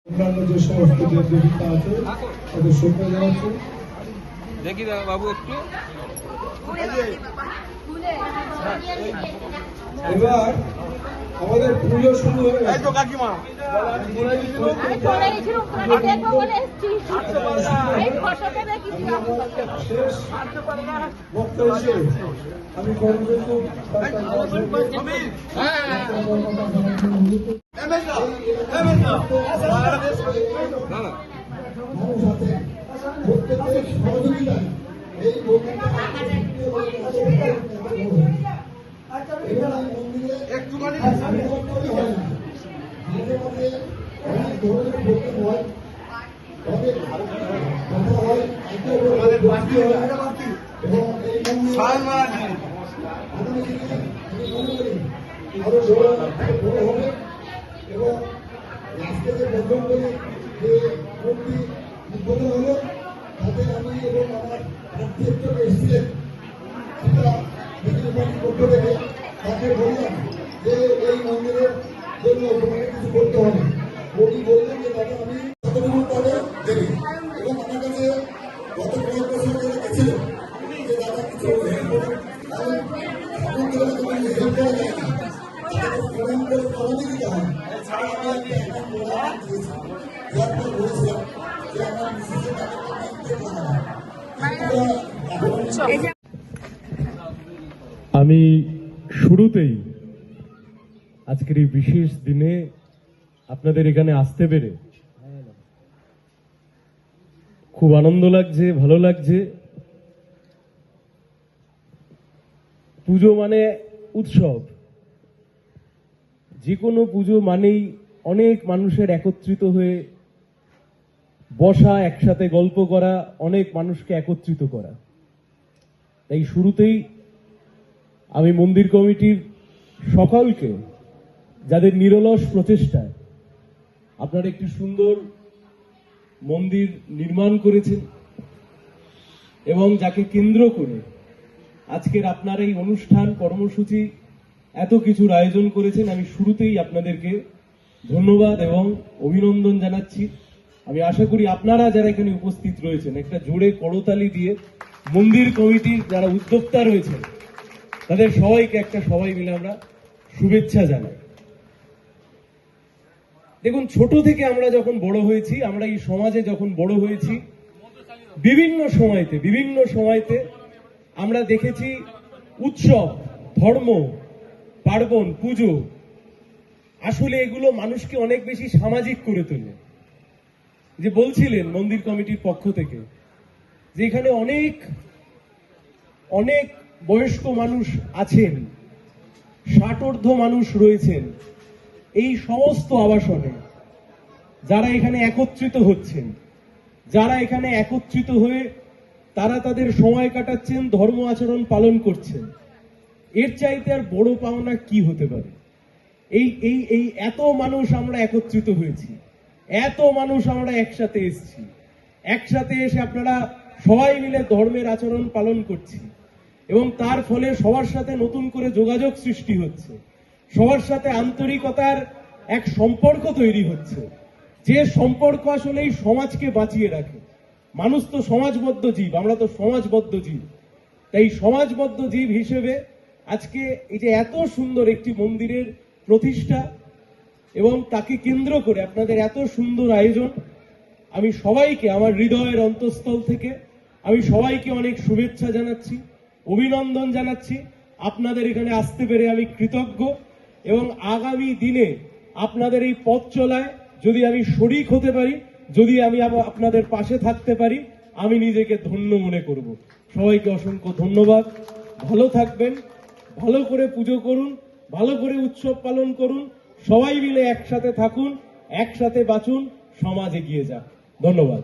অন্যান্য যে সমস্ত দেবদেবিতা আছে তাদের শ্রদ্ধা জানাচ্ছি। দেখি বাবু একটু এবার আমাদের পুজো শুরু হয়ে গেছে। শেষ বক্তা হিসেবে আমি কর্মযজ্ঞ প্রত্যেকের সহযোগিতায় এই একটুখানি হয় না, মাঝে মাঝে অনেক ধরনের বক্তব্য হয়, তবে কথা হয় এবং এই আগামী দিনে আমি মনে করি আরো বড় হবে এবং আজকে যে বন্ধন করে যে মূর্তি উদ্বোধন হলো তাতে আমি এবং আমার আত্মীয় এসেছিলেন সেটা বিভিন্ন পার্টির পক্ষ থেকে তাকে বললাম যে এই মন্দিরের জন্য তোমাকে কিছু করতে হবে। উনি বললেন যে দাদা আমি কতটুকু পরে দেবে এবং আমার কাছে গত কয়েক বছর ধরে গেছিলেন যে দাদা কিছু হেল্প করুন, কারণ এখন থেকে তোমাকে হেল্প করা যায় না, তাদেরকে প্রণাম করে প্রণামী দিতে হয়। এছাড়া আমি একটা এখন প্রণাম দিয়েছি, যার পর বলেছিলাম যে আমার মিসেসের টাকা আমি শুরুতেই আজকের এই বিশেষ দিনে আপনাদের এখানে আসতে পেরে খুব আনন্দ লাগছে, ভালো লাগছে। পুজো মানে উৎসব, যে কোনো পুজো মানেই অনেক মানুষের একত্রিত হয়ে বসা, একসাথে গল্প করা, অনেক মানুষকে একত্রিত করা। তাই শুরুতেই আমি মন্দির কমিটির সকলকে, যাদের নিরলস প্রচেষ্টায় আপনারা একটি সুন্দর মন্দির নির্মাণ করেছেন এবং যাকে কেন্দ্র করে আজকের আপনার এই অনুষ্ঠান কর্মসূচি এত কিছুর আয়োজন করেছেন, আমি শুরুতেই আপনাদেরকে ধন্যবাদ এবং অভিনন্দন জানাচ্ছি। আমি আশা করি আপনারা যারা এখানে উপস্থিত রয়েছেন একটা জোরে করতালি দিয়ে মন্দির কমিটির যারা উদ্যোক্তা রয়েছেন তাদের সবাইকে একটা সবাই মিলে আমরা শুভেচ্ছা জানাই। দেখুন, ছোট থেকে আমরা যখন বড় হয়েছি, আমরা এই সমাজে যখন বড় হয়েছি, বিভিন্ন সময়তে আমরা দেখেছি উৎসব, ধর্ম, পার্বণ, পুজো আসলে এগুলো মানুষকে অনেক বেশি সামাজিক করে তোলে। যে বলছিলেন মন্দির কমিটির পক্ষ থেকে যে এখানে অনেক অনেক বয়স্ক মানুষ আছেন, 60 মানুষ রয়েছেন এই সমস্ত আবাসনে, যারা এখানে একত্রিত হচ্ছেন, যারা এখানে একত্রিত হয়ে তারা তাদের সময় কাটাচ্ছেন, ধর্ম আচরণ পালন করছেন। এর চাইতে আর বড় পাওনা কি হতে পারে? এই এত মানুষ আমরা একত্রিত হয়েছি, এত মানুষ আমরা একসাথে এসেছি, একসাথে এসে আপনারা সবাই মিলে ধর্মের আচরণ পালন করছি এবং তার ফলে সবার সাথে নতুন করে যোগাযোগ সৃষ্টি হচ্ছে, সবার সাথে আন্তরিকতার এক সম্পর্ক তৈরি হচ্ছে, যে সম্পর্ক আসলে এই সমাজকে বাঁচিয়ে রাখে। মানুষ তো সমাজবদ্ধ জীব, আমরা তো সমাজবদ্ধ জীব। তাই সমাজবদ্ধ জীব হিসেবে আজকে এই যে এত সুন্দর একটি মন্দিরের প্রতিষ্ঠা এবং তাকে কেন্দ্র করে আপনাদের এত সুন্দর আয়োজন, আমি সবাইকে আমার হৃদয়ের অন্তঃস্থল থেকে আমি সবাইকে অনেক শুভেচ্ছা জানাচ্ছি, অভিনন্দন জানাচ্ছি। আপনাদের এখানে আসতে পেরে আমি কৃতজ্ঞ এবং আগামী দিনে আপনাদের এই পথ চলায় যদি আমি শরিক হতে পারি, যদি আমি আপনাদের পাশে থাকতে পারি, আমি নিজেকে ধন্য মনে করব। সবাইকে অসংখ্য ধন্যবাদ। ভালো থাকবেন, ভালো করে পুজো করুন, ভালো করে উৎসব পালন করুন, সবাই মিলে একসাথে থাকুন, একসাথে বাঁচুন, সমাজ এগিয়ে যাক। ধন্যবাদ।